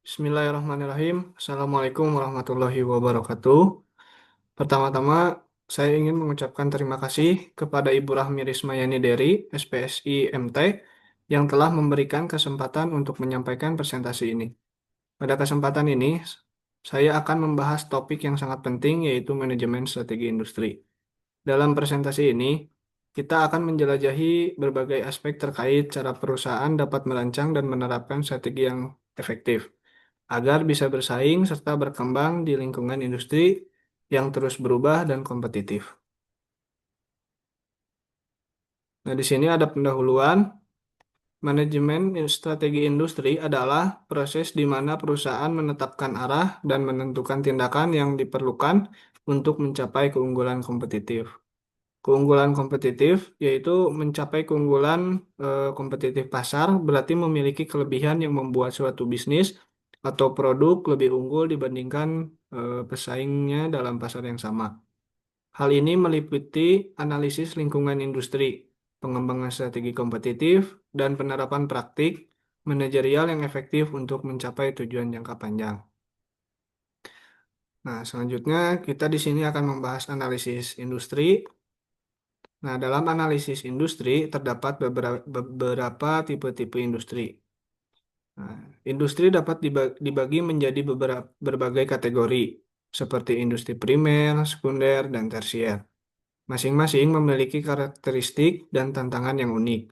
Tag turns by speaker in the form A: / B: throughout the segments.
A: Bismillahirrahmanirrahim. Assalamualaikum warahmatullahi wabarakatuh. Pertama-tama, saya ingin mengucapkan terima kasih kepada Ibu Rahmi Rismayani Dery, SPSI MT, yang telah memberikan kesempatan untuk menyampaikan presentasi ini. Pada kesempatan ini, saya akan membahas topik yang sangat penting, yaitu manajemen strategi industri. Dalam presentasi ini, kita akan menjelajahi berbagai aspek terkait cara perusahaan dapat merancang dan menerapkan strategi yang efektif agar bisa bersaing serta berkembang di lingkungan industri yang terus berubah dan kompetitif. Nah, di sini ada pendahuluan. Manajemen strategi industri adalah proses di mana perusahaan menetapkan arah dan menentukan tindakan yang diperlukan untuk mencapai keunggulan kompetitif. Keunggulan kompetitif yaitu mencapai keunggulan kompetitif pasar berarti memiliki kelebihan yang membuat suatu bisnis atau produk lebih unggul dibandingkan pesaingnya dalam pasar yang sama. Hal ini meliputi analisis lingkungan industri, pengembangan strategi kompetitif, dan penerapan praktik manajerial yang efektif untuk mencapai tujuan jangka panjang. Nah, selanjutnya kita di sini akan membahas analisis industri. Nah, dalam analisis industri terdapat beberapa tipe-tipe industri. Nah, industri dapat dibagi menjadi berbagai kategori, seperti industri primer, sekunder, dan tersier. Masing-masing memiliki karakteristik dan tantangan yang unik.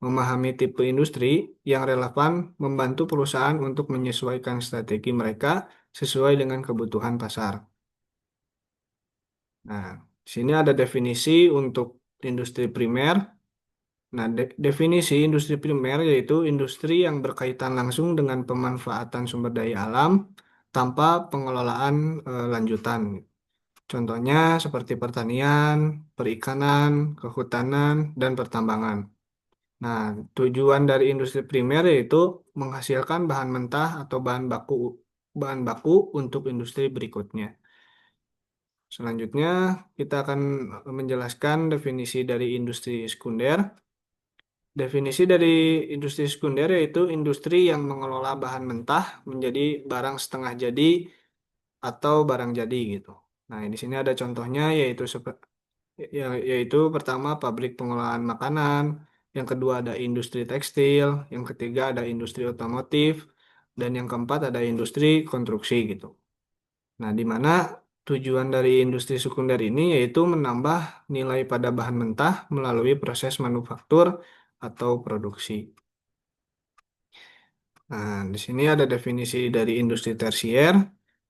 A: Memahami tipe industri yang relevan membantu perusahaan untuk menyesuaikan strategi mereka sesuai dengan kebutuhan pasar. Nah, di sini ada definisi untuk industri primer. Nah, definisi industri primer yaitu industri yang berkaitan langsung dengan pemanfaatan sumber daya alam tanpa pengelolaan lanjutan. Contohnya seperti pertanian, perikanan, kehutanan, dan pertambangan. Nah, tujuan dari industri primer yaitu menghasilkan bahan mentah atau bahan baku untuk industri berikutnya. Selanjutnya, kita akan menjelaskan definisi dari industri sekunder. Definisi dari industri sekunder yaitu industri yang mengelola bahan mentah menjadi barang setengah jadi atau barang jadi gitu. Nah, di sini ada contohnya yaitu pertama pabrik pengolahan makanan, yang kedua ada industri tekstil, yang ketiga ada industri otomotif, dan yang keempat ada industri konstruksi gitu. Nah, di mana tujuan dari industri sekunder ini yaitu menambah nilai pada bahan mentah melalui proses manufaktur atau produksi. Nah, di sini ada definisi dari industri tersier,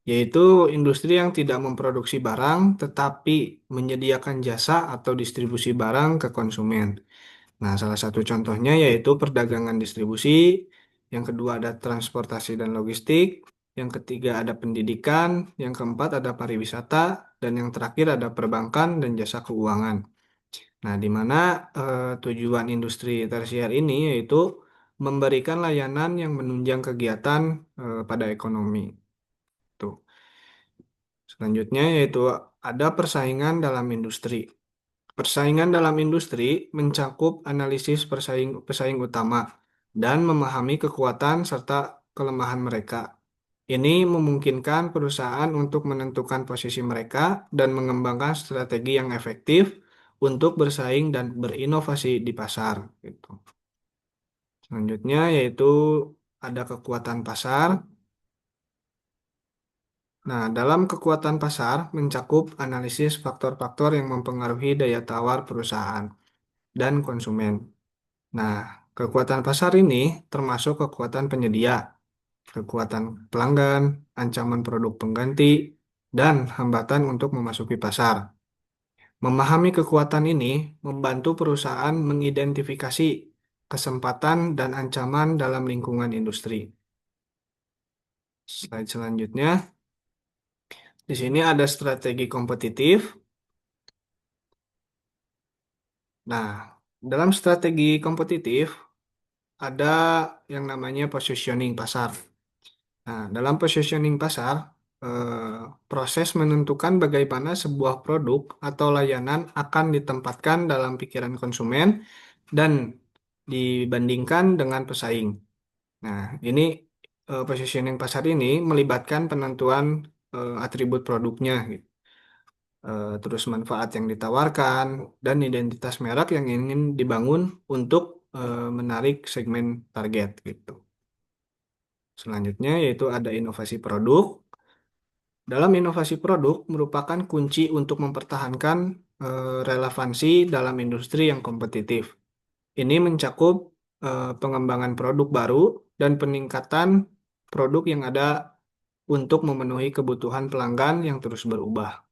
A: yaitu industri yang tidak memproduksi barang, tetapi menyediakan jasa atau distribusi barang ke konsumen. Nah, salah satu contohnya yaitu perdagangan distribusi, yang kedua ada transportasi dan logistik, yang ketiga ada pendidikan, yang keempat ada pariwisata, dan yang terakhir ada perbankan dan jasa keuangan. Nah, di mana tujuan industri tersier ini yaitu memberikan layanan yang menunjang kegiatan pada ekonomi. Tuh. Selanjutnya yaitu ada persaingan dalam industri. Persaingan dalam industri mencakup analisis pesaing utama dan memahami kekuatan serta kelemahan mereka. Ini memungkinkan perusahaan untuk menentukan posisi mereka dan mengembangkan strategi yang efektif untuk bersaing dan berinovasi di pasar. Gitu. Selanjutnya yaitu ada kekuatan pasar. Nah, dalam kekuatan pasar mencakup analisis faktor-faktor yang mempengaruhi daya tawar perusahaan dan konsumen. Nah, kekuatan pasar ini termasuk kekuatan penyedia, kekuatan pelanggan, ancaman produk pengganti, dan hambatan untuk memasuki pasar. Memahami kekuatan ini membantu perusahaan mengidentifikasi kesempatan dan ancaman dalam lingkungan industri. Slide selanjutnya, di sini ada strategi kompetitif. Nah, dalam strategi kompetitif ada yang namanya positioning pasar. Nah, dalam positioning pasar, proses menentukan bagaimana sebuah produk atau layanan akan ditempatkan dalam pikiran konsumen dan dibandingkan dengan pesaing. Nah, ini positioning pasar ini melibatkan penentuan atribut produknya, gitu. Terus manfaat yang ditawarkan, dan identitas merek yang ingin dibangun untuk menarik segmen target, gitu. Selanjutnya yaitu ada inovasi produk. Dalam inovasi produk merupakan kunci untuk mempertahankan relevansi dalam industri yang kompetitif. Ini mencakup pengembangan produk baru dan peningkatan produk yang ada untuk memenuhi kebutuhan pelanggan yang terus berubah.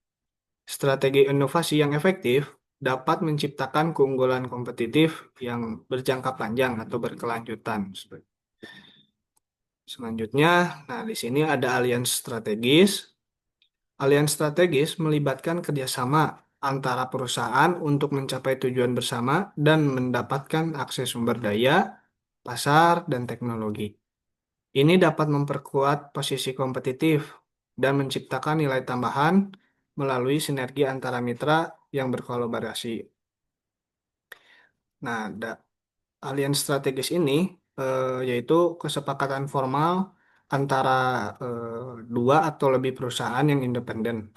A: Strategi inovasi yang efektif dapat menciptakan keunggulan kompetitif yang berjangka panjang atau berkelanjutan. Selanjutnya, nah di sini ada alians strategis. Alians strategis melibatkan kerjasama antara perusahaan untuk mencapai tujuan bersama dan mendapatkan akses sumber daya, pasar, dan teknologi. Ini dapat memperkuat posisi kompetitif dan menciptakan nilai tambahan melalui sinergi antara mitra yang berkolaborasi. Nah, alians strategis ini yaitu kesepakatan formal antara dua atau lebih perusahaan yang independen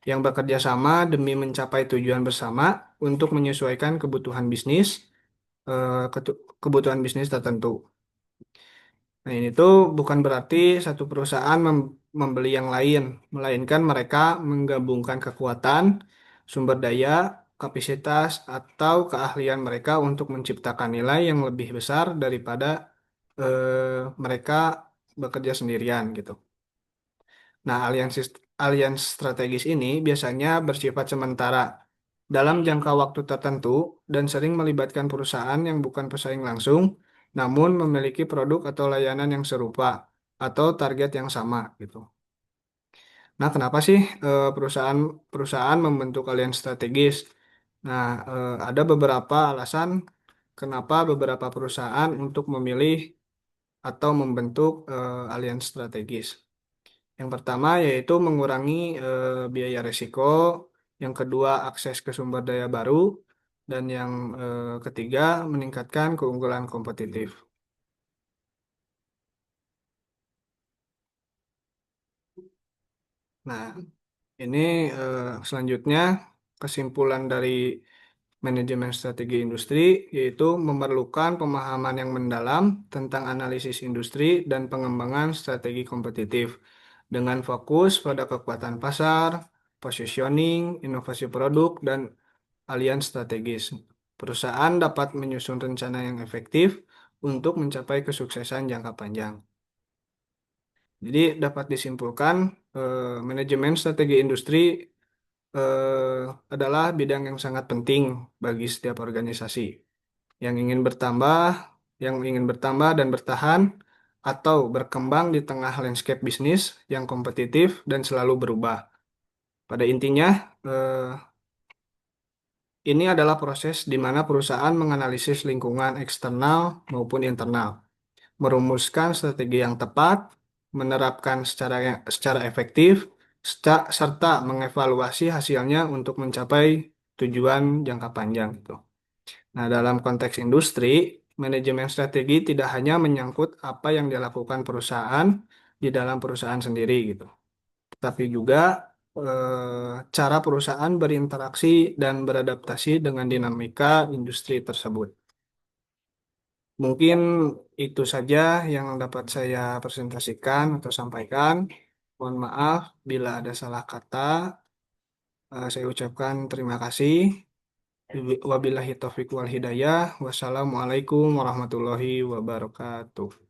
A: yang bekerja sama demi mencapai tujuan bersama untuk menyesuaikan kebutuhan bisnis kebutuhan bisnis tertentu. Nah, ini tuh bukan berarti satu perusahaan membeli yang lain, melainkan mereka menggabungkan kekuatan, sumber daya, kapasitas, atau keahlian mereka untuk menciptakan nilai yang lebih besar daripada mereka bekerja sendirian gitu. Nah, alians strategis ini biasanya bersifat sementara dalam jangka waktu tertentu dan sering melibatkan perusahaan yang bukan pesaing langsung, namun memiliki produk atau layanan yang serupa atau target yang sama gitu. Nah, kenapa sih perusahaan perusahaan membentuk alians strategis? Nah, ada beberapa alasan kenapa beberapa perusahaan untuk memilih atau membentuk alians strategis. Yang pertama yaitu mengurangi biaya risiko, yang kedua akses ke sumber daya baru, dan yang ketiga meningkatkan keunggulan kompetitif. Nah, ini selanjutnya kesimpulan dari manajemen strategi industri yaitu memerlukan pemahaman yang mendalam tentang analisis industri dan pengembangan strategi kompetitif dengan fokus pada kekuatan pasar, positioning, inovasi produk, dan alians strategis. Perusahaan dapat menyusun rencana yang efektif untuk mencapai kesuksesan jangka panjang. Jadi dapat disimpulkan manajemen strategi industri adalah bidang yang sangat penting bagi setiap organisasi yang ingin bertambah, dan bertahan atau berkembang di tengah landscape bisnis yang kompetitif dan selalu berubah. Pada intinya, ini adalah proses di mana perusahaan menganalisis lingkungan eksternal maupun internal, merumuskan strategi yang tepat, menerapkan secara efektif, serta mengevaluasi hasilnya untuk mencapai tujuan jangka panjang gitu. Nah, dalam konteks industri, manajemen strategi tidak hanya menyangkut apa yang dilakukan perusahaan di dalam perusahaan sendiri gitu, tapi juga cara perusahaan berinteraksi dan beradaptasi dengan dinamika industri tersebut. Mungkin itu saja yang dapat saya presentasikan atau sampaikan. Mohon maaf bila ada salah kata. Saya ucapkan terima kasih. Wabillahi taufiq wal hidayah. Wassalamualaikum warahmatullahi wabarakatuh.